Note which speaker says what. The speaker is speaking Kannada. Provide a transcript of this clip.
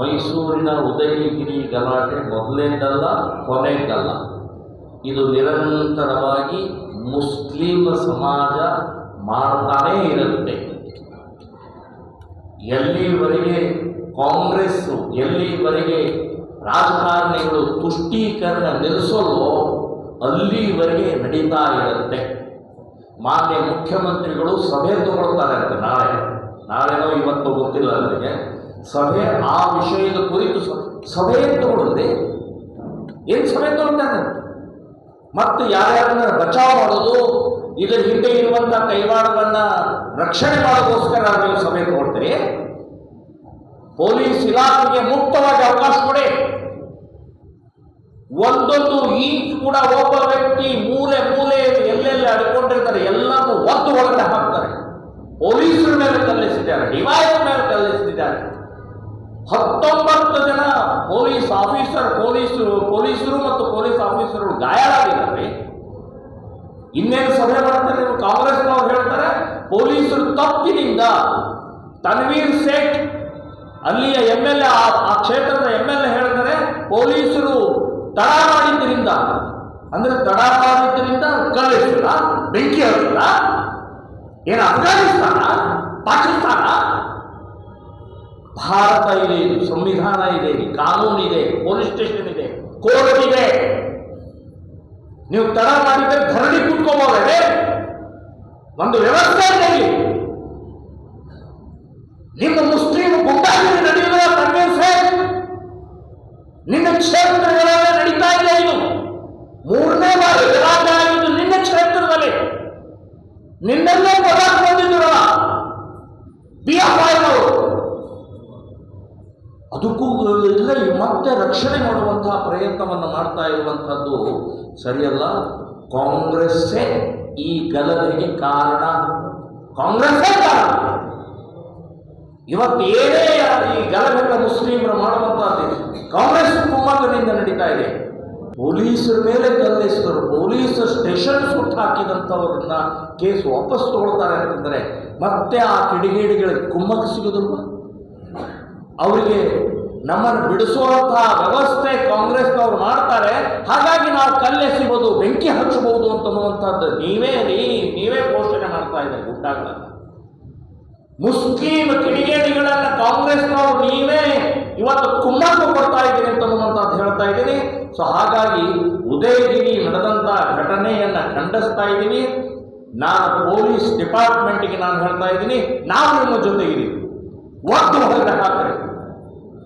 Speaker 1: ಮೈಸೂರಿನ ಉದಯಗಿರಿ ಗಲಾಟೆ ಮೊದಲೇದಲ್ಲ ಕೊನೆಗಲ್ಲ. ಇದು ನಿರಂತರವಾಗಿ ಮುಸ್ಲಿಂ ಸಮಾಜ ಮಾಡ್ತಾನೇ ಇರುತ್ತೆ. ಎಲ್ಲಿವರೆಗೆ ಕಾಂಗ್ರೆಸ್ಸು, ಎಲ್ಲಿವರೆಗೆ ರಾಜಕಾರಣಿಗಳು ತುಷ್ಟೀಕರಣ ನಿಲ್ಲಿಸೋಲ್ವೋ ಅಲ್ಲಿವರೆಗೆ ನಡೀತಾ ಇರುತ್ತೆ. ಮಾನ್ಯ ಮುಖ್ಯಮಂತ್ರಿಗಳು ಸಭೆ ತಗೊಳ್ತಾರೆ ಅಂತ ನಾಳೆನೋ ಇವತ್ತು ಗೊತ್ತಿಲ್ಲ ನನಗೆ. ಸಭೆ ಆ ವಿಷಯದ ಕುರಿತು ಸಭೆ ತಗೊಳ್ಳದೆ ಏನು ಸಭೆ ತಗೊಳ್ತಾರೆ ಮತ್ತು ಯಾರ್ಯಾರನ್ನ ಬಚಾವ್ ಮಾಡೋದು, ಇದರ ಹಿಂದೆ ಇರುವಂಥ ಕೈವಾಡವನ್ನ ರಕ್ಷಣೆ ಮಾಡೋದಕ್ಕೋಸ್ಕರ ನೀವು ಸಭೆ ತಗೊಳ್ತೀರಿ. ಪೊಲೀಸ್ ಇಲಾಖೆಗೆ ಮುಕ್ತವಾಗಿ ಅವಕಾಶ ಕೊಡಿ. ಒಂದೊಂದು ಇಂಚ್ ಕೂಡ ಒಬ್ಬ ವ್ಯಕ್ತಿ ಮೂಲೆ ಎಲ್ಲೆಲ್ಲಿ ಅಡ್ಕೊಂಡಿರ್ತಾರೆ ಎಲ್ಲರೂ ಒತ್ತು ಹೊರಗಡೆ ಹಾಕ್ತಾರೆ. ಪೊಲೀಸರ ಮೇಲೆ ಕಲ್ಲೆಸಿದ್ದಾರೆ, ಡಿವೈಸ್ ಮೇಲೆ ಕಲ್ಲೆಸಿದ್ದಾರೆ. 19 ಜನ ಪೊಲೀಸರು ಮತ್ತು ಪೊಲೀಸ್ ಆಫೀಸರು ಗಾಯಾಳಾಗಿದ್ದಾರೆ. ಇನ್ನೇನು ಸಭೆ ಮಾಡ್ತಾರೆ ನೀವು? ಕಾಂಗ್ರೆಸ್ನವ್ರು ಹೇಳ್ತಾರೆ ಪೊಲೀಸರು ತಪ್ಪಿನಿಂದ ತನ್ವೀರ್ ಸೇಠ್ ಅಲ್ಲಿಯ MLA, ಆ ಕ್ಷೇತ್ರದ MLA ಹೇಳಿದರೆ ಪೊಲೀಸರು ತಡ ಮಾಡಿದ್ದರಿಂದ, ಅಂದ್ರೆ ತಡ ಮಾಡಿದ್ದರಿಂದ ಕಲ್ಲೆಸಿಲ್ಲ, ಬೆಂಕಿ ಹತ್ತಿಲ್ಲ. ಏನು ಅಫ್ಘಾನಿಸ್ತಾನ, ಪಾಕಿಸ್ತಾನ? ಭಾರತ ಇದೆ, ಸಂವಿಧಾನ ಇದೆ, ಕಾನೂನು ಇದೆ, ಪೊಲೀಸ್ ಸ್ಟೇಷನ್ ಇದೆ, ಕೋರ್ಟ್ ಇದೆ. ನೀವು ತಡ ಮಾಡಿದ್ರೆ ಧರಣಿ ಕೂತ್ಕೋಬಹುದೇ? ಒಂದು ವ್ಯವಸ್ಥೆ ಇದೆ. ನಿಮ್ಮ ಮುಸ್ಲಿಂ ಗುಂಡಾಗಿರಿ ನಡೆಯುವ ತನ್ವೀರ್, ನಿನ್ನ ಕ್ಷೇತ್ರಗಳಲ್ಲಿ ನಡೀತಾ ಇದೆ. ಇದು 3ನೇ ಬಾರಿ ಗಲಾಟೆ ಆಗಿದ್ದು ನಿನ್ನ ಕ್ಷೇತ್ರದಲ್ಲಿ. ನಿನ್ನೆಲ್ಲೇ ಪದಾರ್ಥ ಬಂದಿದ್ರಲ್ಲ BFI-ನವರು, ಅದಕ್ಕೂ ಇದರಲ್ಲಿ ಮತ್ತೆ ರಕ್ಷಣೆ ಮಾಡುವಂತಹ ಪ್ರಯತ್ನವನ್ನು ಮಾಡ್ತಾ ಇರುವಂಥದ್ದು ಸರಿಯಲ್ಲ. ಕಾಂಗ್ರೆಸ್ಸೇ ಈ ಗಲಭೆಗೆ ಕಾರಣ. ಕಾಂಗ್ರೆಸ್ಸೇ ಕಾರಣ. ಇವತ್ತು ಏನೇ ಈ ಗಲಭೆಗಳ ಮುಸ್ಲಿಮರು ಮಾಡುವಂತಹದ್ದು ಕಾಂಗ್ರೆಸ್ ಕುಮ್ಮಕ್ಕಿನಿಂದ ನಡೀತಾ ಇದೆ. ಪೊಲೀಸರ ಮೇಲೆ ಕಲ್ಲೆಸರು, ಪೊಲೀಸ್ ಸ್ಟೇಷನ್ ಸುಟ್ಟು ಹಾಕಿದಂಥವ್ರನ್ನ ಕೇಸ್ ವಾಪಸ್ ತಗೊಳ್ತಾರೆ ಅಂತಂದರೆ ಮತ್ತೆ ಆ ಕಿಡಿಗೇಡಿಗಳಿಗೆ ಕುಮ್ಮಕ್ಕು ಸಿಗೋದಿಲ್ವ? ಅವರಿಗೆ ನಮ್ಮನ್ನು ಬಿಡಿಸುವಂತಹ ವ್ಯವಸ್ಥೆ ಕಾಂಗ್ರೆಸ್ನವ್ರು ಮಾಡ್ತಾರೆ. ಹಾಗಾಗಿ ನಾವು ಕಲ್ಲೆಸಿಬಹುದು, ಬೆಂಕಿ ಹಚ್ಚಬಹುದು ಅಂತನ್ನುವಂಥದ್ದು ನೀವೇ ಘೋಷಣೆ ಮಾಡ್ತಾ ಇದ್ದಾರೆ ಗುಂಡಾಗಳನ್ನು. ಮುಸ್ಲಿಂ ಕಿಡಿಗೇಡಿಗಳನ್ನ ಕಾಂಗ್ರೆಸ್ನವರು ನೀವೇ ಇವತ್ತು ಕುಮ್ಮಕ್ಕು ಕೊಡ್ತಾ ಇದ್ದೀರಿ ಅಂತನ್ನುವಂಥದ್ದು ಹೇಳ್ತಾ ಇದ್ದೀನಿ. ಸೊ ಹಾಗಾಗಿ ಉದಯಗಿರಿ ನಡೆದಂಥ ಘಟನೆಯನ್ನ ಖಂಡಿಸ್ತಾ ಇದ್ದೀವಿ. ನಾನು ಪೊಲೀಸ್ ಡಿಪಾರ್ಟ್ಮೆಂಟ್ಗೆ ನಾನು ಹೇಳ್ತಾ ಇದ್ದೀನಿ, ನಾವು ನಿಮ್ಮ ಜೊತೆಗಿದ್ದೀವಿ. ಒತ್ತು ಹೊರಗಡೆ ಹಾಕ್ತಾರೆ.